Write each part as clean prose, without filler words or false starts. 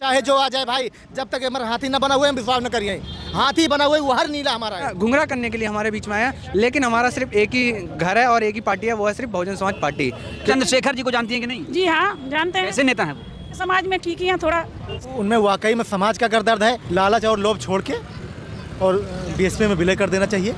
चाहे जो आ जाए भाई, जब तक हमारा हाथी ना बना हुआ है हम विश्वास न करिए। हाथी बना हुआ है वो हर नीला हमारा है। गुमराह करने के लिए हमारे बीच में आया, लेकिन हमारा सिर्फ एक ही घर है और एक ही पार्टी है, वो है सिर्फ बहुजन समाज पार्टी। चंद्रशेखर जी को जानती हैं कि नहीं? जी हाँ, जानते हैं। कैसे नेता हैं वो? समाज में ठीक ही हैं थोड़ा। उनमें वाकई में समाज का दर्द है। लालच और लोभ छोड़ के और बीएसपी में विलय कर देना चाहिए।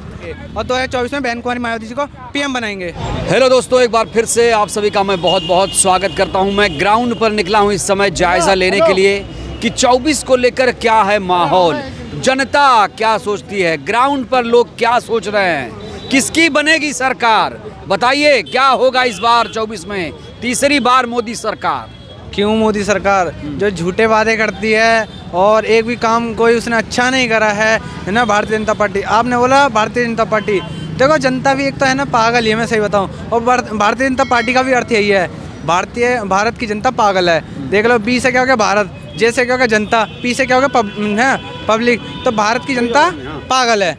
और 2024 में बहन कुमारी मायावती जी को पीएम बनाएंगे। हेलो दोस्तों, एक बार फिर से आप सभी का मैं बहुत बहुत स्वागत करता हूं। मैं ग्राउंड पर निकला हूं इस समय जायजा लेने के लिए कि 24 को लेकर क्या है माहौल, जनता क्या सोचती है, ग्राउंड पर लोग क्या सोच रहे हैं, किसकी बनेगी सरकार। बताइए क्या होगा इस बार 24 में, तीसरी बार मोदी सरकार। क्यों मोदी सरकार जो झूठे वादे करती है और एक भी काम कोई उसने अच्छा नहीं करा है ना। भारतीय जनता पार्टी, आपने बोला भारतीय जनता पार्टी, देखो जनता भी एक तो है ना पागल ही है, मैं सही बताऊं। और भारतीय जनता पार्टी का भी अर्थ यही है, भारत की जनता पागल है। देख लो, बी से क्या हो गया भारत, जे से क्या हो गया जनता, पी से क्या हो गया पब्लिक। तो भारत की जनता पागल है,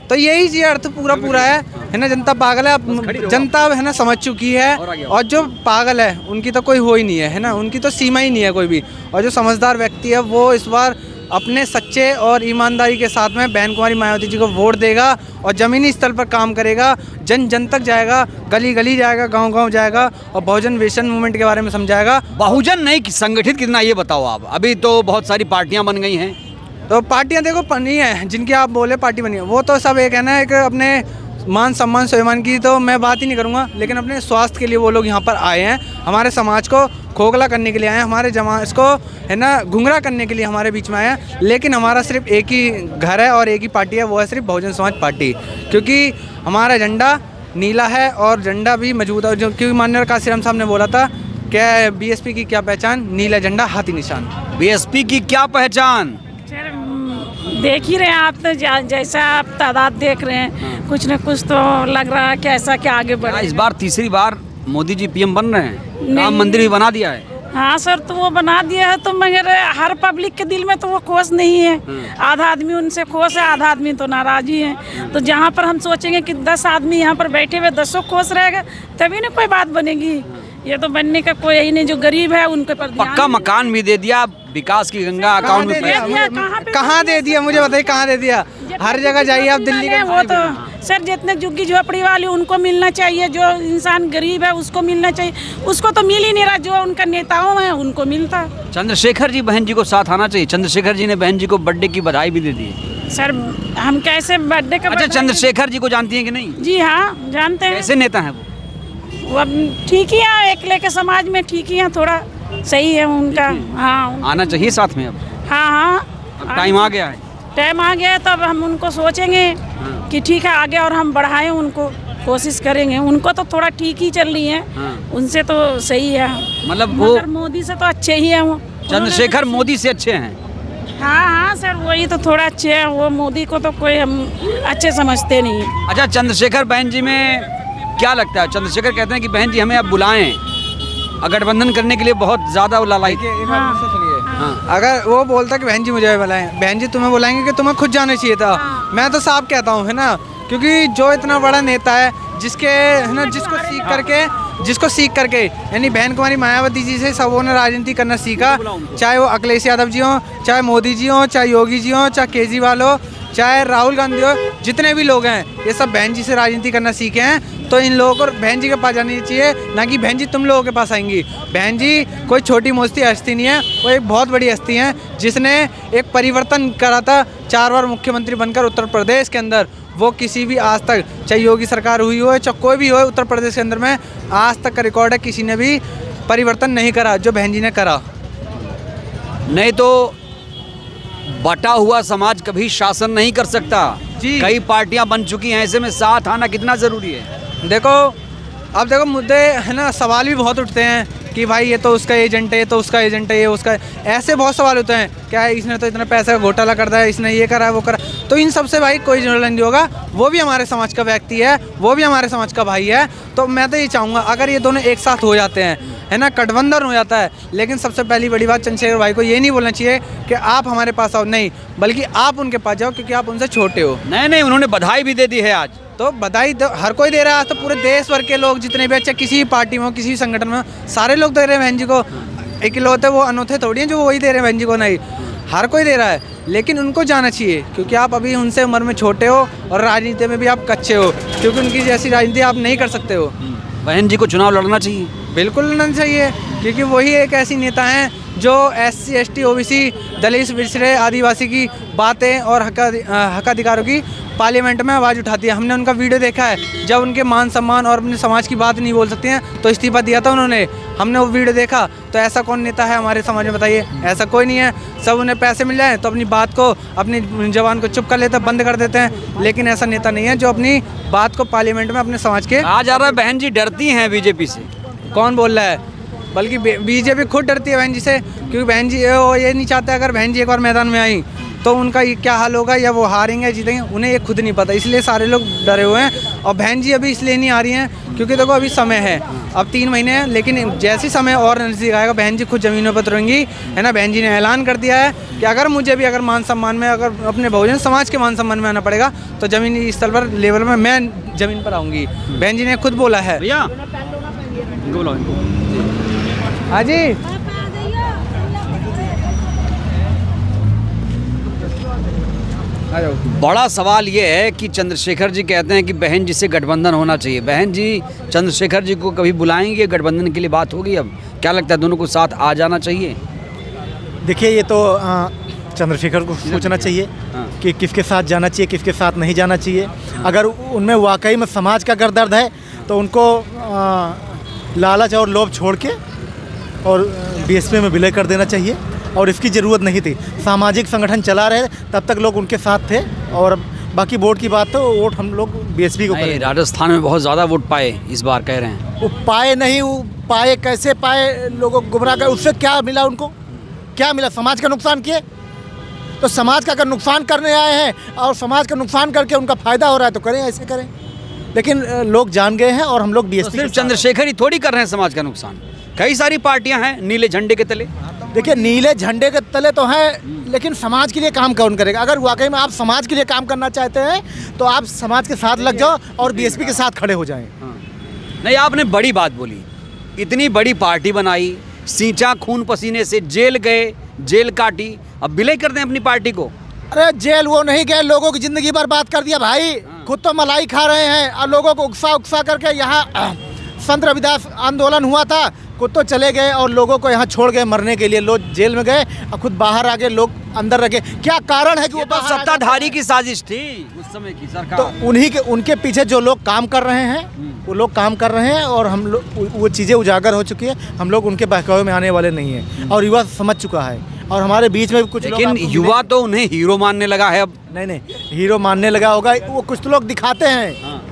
तो यही चीज अर्थ पूरा है ना। जनता पागल है, जनता है ना समझ चुकी है। और जो पागल है उनकी तो कोई हो ही नहीं है ना, उनकी तो सीमा ही नहीं है कोई भी। और जो समझदार व्यक्ति है वो इस बार अपने सच्चे और ईमानदारी के साथ में बहन कुमारी मायावती जी को वोट देगा और ज़मीनी स्तर पर काम करेगा, जन जन तक जाएगा, गली गली जाएगा, गांव गांव जाएगा और बहुजन वेशन मूवमेंट के बारे में समझाएगा। बहुजन नहीं संगठित कितना, ये बताओ आप। अभी तो बहुत सारी पार्टियां बन गई हैं। तो पार्टियां देखो बनी है, जिनकी आप बोले पार्टी बनी है, वो तो सब एक है ना, एक अपने मान सम्मान स्वाभिमान की तो मैं बात ही नहीं करूँगा, लेकिन अपने स्वास्थ्य के लिए वो लोग यहाँ पर आए हैं। हमारे समाज को खोखला करने के लिए आए हैं, हमारे इसको है ना गुमराह करने के लिए हमारे बीच में आए हैं। लेकिन हमारा सिर्फ एक ही घर है और एक ही पार्टी है, वो है सिर्फ बहुजन समाज पार्टी। क्योंकि हमारा झंडा नीला है और झंडा भी मजबूत है। जो क्योंकि माननीय काशीराम साहब ने बोला था क्या बीएसपी की क्या पहचान, नीला झंडा हाथी निशान। बीएसपी की क्या पहचान? देख ही रहे हैं आप, तो जैसा आप तादाद देख रहे हैं, कुछ न कुछ तो लग रहा है कि ऐसा क्या आगे बढ़े। इस बार तीसरी बार मोदी जी पीएम बन रहे हैं, राम मंदिर भी बना दिया है। हाँ सर, तो वो बना दिया है, तो मगर हर पब्लिक के दिल में तो वो खुश नहीं है। आधा आदमी उनसे खुश है, आधा आदमी तो नाराज ही है। तो जहाँ पर हम सोचेंगे कि 10 आदमी यहाँ पर बैठे हुए 10 खुश रहेगा, तभी ना कोई बात बनेगी। ये तो बनने का कोई यही नहीं, जो गरीब है उनके पर पक्का मकान भी दे दिया, विकास की गंगा अकाउंट में कहाँ दे दिया, मुझे बताइए कहाँ दे दिया। हर जगह जाइए आप दिल्ली के, वो तो सर जितने झुग्गी झोपड़ी वाले उनको मिलना चाहिए, जो इंसान गरीब है उसको मिलना चाहिए, उसको तो मिल ही नहीं रहा। जो उनका नेताओं है उनको मिलता है। चंद्रशेखर जी बहन जी को साथ आना चाहिए। चंद्रशेखर जी ने बहन जी को बर्थडे की बधाई भी दे दी। सर हम कैसे बर्थडे का? अच्छा, चंद्रशेखर जी को जानती हैं कि नहीं? जी हाँ, जानते हैं। कैसे नेता हैं वो अब ठीक ही है, एक लेके समाज में ठीक ही है, थोड़ा सही है उनका। हाँ, आना चाहिए साथ में अब। हाँ, अब टाइम आ गया है। टाइम आ गया है, तब हम उनको सोचेंगे कि ठीक है आगे और हम बढ़ाएं उनको, कोशिश करेंगे। उनको तो थोड़ा ठीक ही चल रही है, उनसे तो सही है। मतलब वो मोदी से तो अच्छे ही है वो। चंद्रशेखर मोदी से अच्छे हैं। हाँ सर, वही तो थोड़ा अच्छे है वो। मोदी को तो कोई हम अच्छे समझते नहीं। अच्छा, चंद्रशेखर बहन जी में क्या लगता है? चंद्रशेखर कहते हैं कि बहन जी हमें अब बुलाएं, गठबंधन करने के लिए बहुत ज्यादा लाइक। अगर वो बोलता कि बहन जी मुझे बुलाएं, बहन जी तुम्हें बुलाएंगे कि तुम्हें खुद जाना चाहिए था। मैं तो साफ कहता हूँ है ना, क्योंकि जो इतना बड़ा नेता है जिसके है ना, जिसको सीख करके यानी बहन कुमारी मायावती जी से सबों ने राजनीति करना सीखा। चाहे वो अखिलेश यादव जी हों, चाहे मोदी जी हों, चाहे योगी जी हों, चाहे केजरीवाल हो, चाहे राहुल गांधी हो, जितने भी लोग हैं ये सब बहन जी से राजनीति करना सीखे हैं। तो इन लोगों को बहन जी के पास जानी चाहिए, ना कि बहन जी तुम लोगों के पास आएंगी। बहन जी कोई छोटी मोटी हस्ती नहीं है, वो एक बहुत बड़ी हस्ती है जिसने एक परिवर्तन करा था 4 बार मुख्यमंत्री बनकर उत्तर प्रदेश के अंदर। वो किसी भी आज तक, चाहे योगी सरकार हुई हो चाहे कोई भी हो, उत्तर प्रदेश के अंदर में आज तक का रिकॉर्ड है, किसी ने भी परिवर्तन नहीं करा जो बहन जी ने करा। नहीं तो बटा हुआ समाज कभी शासन नहीं कर सकता जी। कई पार्टियां बन चुकी हैं, ऐसे में साथ आना कितना जरूरी है? देखो अब देखो मुद्दे है ना, सवाल भी बहुत उठते हैं कि भाई ये तो उसका एजेंट है, ये तो उसका एजेंट है, ये उसका, ऐसे बहुत सवाल होते हैं। क्या है, इसने तो इतना पैसा का घोटाला करता है, इसने ये करा है वो करा। तो इन सब से भाई कोई जुड़ा नहीं होगा, वो भी हमारे समाज का व्यक्ति है, वो भी हमारे समाज का भाई है। तो मैं तो ये चाहूँगा अगर ये दोनों एक साथ हो जाते हैं है ना, गठबंधन हो जाता है। लेकिन सबसे पहली बड़ी बात चंद्रशेखर भाई को ये नहीं बोलना चाहिए कि आप हमारे पास आओ, नहीं, बल्कि आप उनके पास जाओ, क्योंकि आप उनसे छोटे हो। नहीं, उन्होंने बधाई भी दे दी है आज। तो बधाई तो हर कोई दे रहा है, तो पूरे देश भर के लोग जितने भी, अच्छा किसी भी पार्टी में हो, किसी भी संगठन में हो, सारे लोग दे रहे हैं बहन जी को। इकलौते वो अनोखे थोड़ी हैं जो वही दे रहे हैं बहन जी को, नहीं, हर कोई दे रहा है, लेकिन उनको जाना चाहिए क्योंकि आप अभी उनसे उम्र में छोटे हो और राजनीति में भी आप कच्चे हो, क्योंकि उनकी जैसी राजनीति आप नहीं कर सकते हो। बहन जी को चुनाव लड़ना चाहिए। बिल्कुल लड़ना चाहिए, क्योंकि वही एक ऐसी नेता हैं जो SC ST OBC दलित पिछड़े आदिवासी की बातें और हक अधिकारों की पार्लियामेंट में आवाज़ उठाती है। हमने उनका वीडियो देखा है, जब उनके मान सम्मान और अपने समाज की बात नहीं बोल सकती हैं तो इस्तीफा दिया था उन्होंने। हमने वो वीडियो देखा, तो ऐसा कौन नेता है हमारे समाज में, बताइए? ऐसा कोई नहीं है। सब उन्हें पैसे मिल जाए तो अपनी बात को, अपनी जबान को चुप कर लेते हैं, बंद कर देते हैं, लेकिन ऐसा नेता नहीं है जो अपनी बात को पार्लियामेंट में अपने समाज के। आ जा रहा है बहन जी डरती हैं बीजेपी से। कौन बोल रहा है? बल्कि बीजेपी खुद डरती है बहन जी से, क्योंकि बहन जी वो ये नहीं चाहते अगर बहन जी एक बार मैदान में आई तो उनका ये क्या हाल होगा, या वो हारेंगे जीतेंगे, उन्हें ये खुद नहीं पता, इसलिए सारे लोग डरे हुए हैं। और बहन जी अभी इसलिए नहीं आ रही हैं क्योंकि देखो अभी समय है, अब 3 महीने हैं, लेकिन जैसे समय और नज़दीक आएगा बहन जी खुद ज़मीनों पर उतरेंगी, है ना। बहन जी ने ऐलान कर दिया है कि अगर मुझे भी अगर मान सम्मान में, अगर अपने बहुजन समाज के मान सम्मान में आना पड़ेगा तो ज़मीनी स्तर पर लेवल में मैं ज़मीन पर आऊँगी। बहन जी ने खुद बोला है। भैया हाँ जी, बड़ा सवाल ये है कि चंद्रशेखर जी कहते हैं कि बहन जी से गठबंधन होना चाहिए। बहन जी चंद्रशेखर जी को कभी बुलाएंगे, गठबंधन के लिए बात होगी? अब क्या लगता है, दोनों को साथ आ जाना चाहिए? देखिए, ये तो चंद्रशेखर को सोचना चाहिए कि किसके साथ जाना चाहिए, किसके साथ नहीं जाना चाहिए। अगर उनमें वाकई में समाज का अगर दर्द है तो उनको लालच और लोभ छोड़ के और बीएसपी में विलय कर देना चाहिए, और इसकी ज़रूरत नहीं थी। सामाजिक संगठन चला रहे तब तक लोग उनके साथ थे, और बाकी वोट की बात तो वोट हम लोग बीएसपी को करेंगे। राजस्थान में बहुत ज़्यादा वोट पाए इस बार, कह रहे हैं। वो पाए नहीं, वो पाए कैसे पाए, लोगों को गुमराह कर, उससे क्या मिला उनको? क्या मिला? समाज का नुकसान किए। तो समाज का अगर नुकसान करने आए हैं और समाज का नुकसान करके उनका फ़ायदा हो रहा है तो करें, ऐसे करें। लेकिन लोग जान गए हैं और हम लोग बीएसपी। सिर्फ चंद्रशेखर ही थोड़ी कर रहे हैं समाज का नुकसान, कई सारी पार्टियां हैं नीले झंडे के तले। देखिए, नीले झंडे के तले तो हैं, लेकिन समाज के लिए काम कौन करेगा? अगर वाकई में आप समाज के लिए काम करना चाहते हैं तो आप समाज के साथ लग जाओ और बीएसपी के साथ खड़े हो जाएं। नहीं, आपने बड़ी बात बोली, इतनी बड़ी पार्टी बनाई, सींचा खून पसीने से, जेल गए, जेल काटी, अब विलय कर दें अपनी पार्टी को। अरे जेल वो नहीं गए, लोगों की ज़िंदगी बर्बाद कर दिया भाई। खुद तो मलाई खा रहे हैं और लोगों को उकसा करके। यहाँ संत रविदास आंदोलन हुआ था, खुद तो चले गए और लोगों को यहाँ छोड़ गए मरने के लिए। लोग जेल में गए और खुद बाहर आ गए, लोग अंदर रखे। क्या कारण है कि वो तो सत्ताधारी की साजिश थी उस समय की सरकार। तो उनके पीछे जो लोग काम कर रहे हैं वो लोग काम कर रहे हैं, और हम लोग वो चीज़ें उजागर हो चुकी है। हम लोग उनके बहकावे में आने वाले नहीं हैं, और युवा समझ चुका है। और हमारे बीच में भी कुछ लोग, लेकिन युवा तो उन्हें हीरो मानने लगा है अब। नहीं, हीरो मानने लगा होगा, वो कुछ तो लोग दिखाते हैं,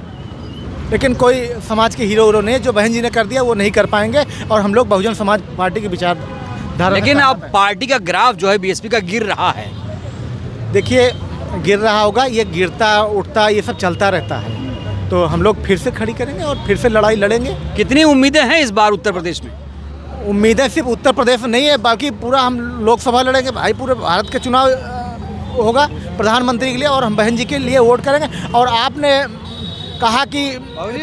लेकिन कोई समाज के हीरो नहीं। जो बहन जी ने कर दिया वो नहीं कर पाएंगे, और हम लोग बहुजन समाज पार्टी की विचारधारा। लेकिन अब पार्टी का ग्राफ जो है बीएसपी का गिर रहा है। देखिए, गिर रहा होगा, ये गिरता उठता ये सब चलता रहता है। तो हम लोग फिर से खड़ी करेंगे और फिर से लड़ाई लड़ेंगे। कितनी उम्मीदें हैं इस बार उत्तर प्रदेश में? उम्मीदें सिर्फ उत्तर प्रदेश में नहीं है, बाकी पूरा हम लोकसभा लड़ेंगे भाई। पूरे भारत के चुनाव होगा प्रधानमंत्री के लिए, और हम बहन जी के लिए वोट करेंगे। और आपने कहा कि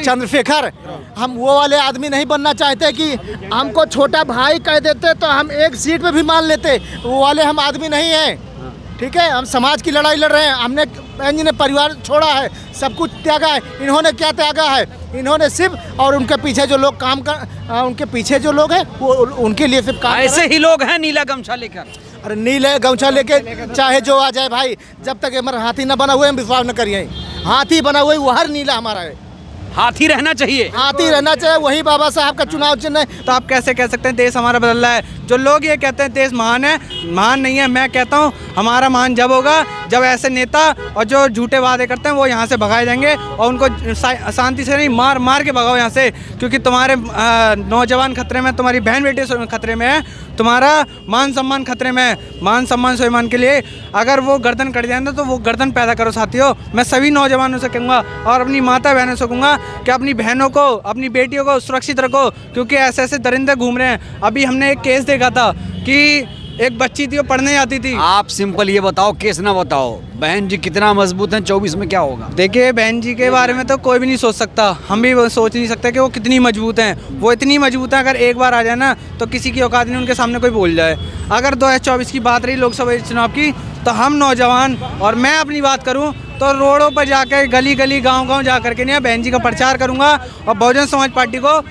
चंद्रशेखर, हम वो वाले आदमी नहीं बनना चाहते कि हमको छोटा भाई कह देते तो हम एक सीट पे भी मान लेते। वो वाले हम आदमी नहीं हैं, ठीक है। हम समाज की लड़ाई लड़ रहे हैं। हमने, बहन जी ने परिवार छोड़ा है, सब कुछ त्यागा है। इन्होंने क्या त्यागा है? इन्होंने सिर्फ, और उनके पीछे जो लोग काम कर, उनके पीछे जो लोग हैं वो उनके लिए सिर्फ काम। ऐसे ही लोग हैं नीला गमछा लेकर। अरे नीले गमछा लेके चाहे जो आ जाए भाई, जब तक हमारा हाथी न बना हुआ है हम विश्वास न करिए। हाथी बना हुआ है वो हर नीला हमारा है। हाथी रहना चाहिए, हाथी रहना चाहिए, वही बाबा साहब का चुनाव चिन्ह है। तो आप कैसे कह सकते हैं देश हमारा बदल रहा है? जो लोग ये कहते हैं देश महान है, महान नहीं है। मैं कहता हूँ हमारा महान जब होगा जब ऐसे नेता और जो झूठे वादे करते हैं वो यहाँ से भगाए जाएंगे, और उनको शांति से नहीं, मार के भगाओ यहाँ से। क्योंकि तुम्हारे नौजवान खतरे में, तुम्हारी बहन बेटी खतरे में है, तुम्हारा मान सम्मान खतरे में है। मान सम्मान स्वाभिमान के लिए अगर वो गर्दन कट जाए तो वो गर्दन पैदा करो साथियों। मैं सभी नौजवानों से कहूँगा और अपनी माता बहनों से कहूँगा कि अपनी बहनों को, अपनी बेटियों को सुरक्षित रखो, क्योंकि ऐसे ऐसे दरिंदे घूम रहे हैं। अभी हमने एक केस देखा था कि एक बच्ची थी वो पढ़ने जाती थी। आप सिंपल ये बताओ, केस ना बताओ, बहन जी कितना मजबूत हैं, 24 में क्या होगा? देखिए बहन जी के बारे में तो कोई भी नहीं सोच सकता, हम भी वो सोच नहीं सकते कि वो कितनी मजबूत हैं। वो इतनी मजबूत हैं, अगर एक बार आ जाए ना तो किसी की औकात नहीं उनके सामने कोई बोल जाए। अगर 2024 की बात रही लोकसभा चुनाव की, तो हम नौजवान और मैं अपनी बात करूं तो रोडों पर जाकर गली गली गांव-गांव जा करके नहीं बहन जी का प्रचार करूंगा और बहुजन समाज पार्टी को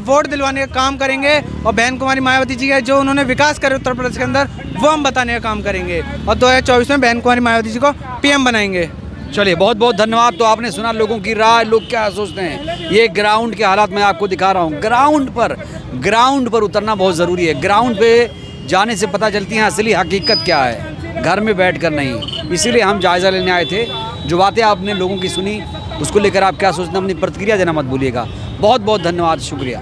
वोट दिलवाने का काम करेंगे और बहन कुमारी मायावती जी का जो उन्होंने विकास करे उत्तर प्रदेश के अंदर वो हम बताने का काम करेंगे और 2024 में बहन कुमारी मायावती जी को पीएम बनाएंगे। चलिए, बहुत बहुत धन्यवाद। तो आपने सुना लोगों की राय, लोग क्या सोचते हैं। ये ग्राउंड के हालात मैं आपको दिखा रहा हूँ। ग्राउंड पर उतरना बहुत ज़रूरी है। ग्राउंड पे जाने से पता चलती है असली हकीकत क्या है, घर में बैठ कर नहीं। इसीलिए हम जायज़ा लेने आए थे। जो बातें आपने लोगों की सुनी उसको लेकर आप क्या सोचते हैं, अपनी प्रतिक्रिया देना मत भूलिएगा। बहुत बहुत धन्यवाद, शुक्रिया।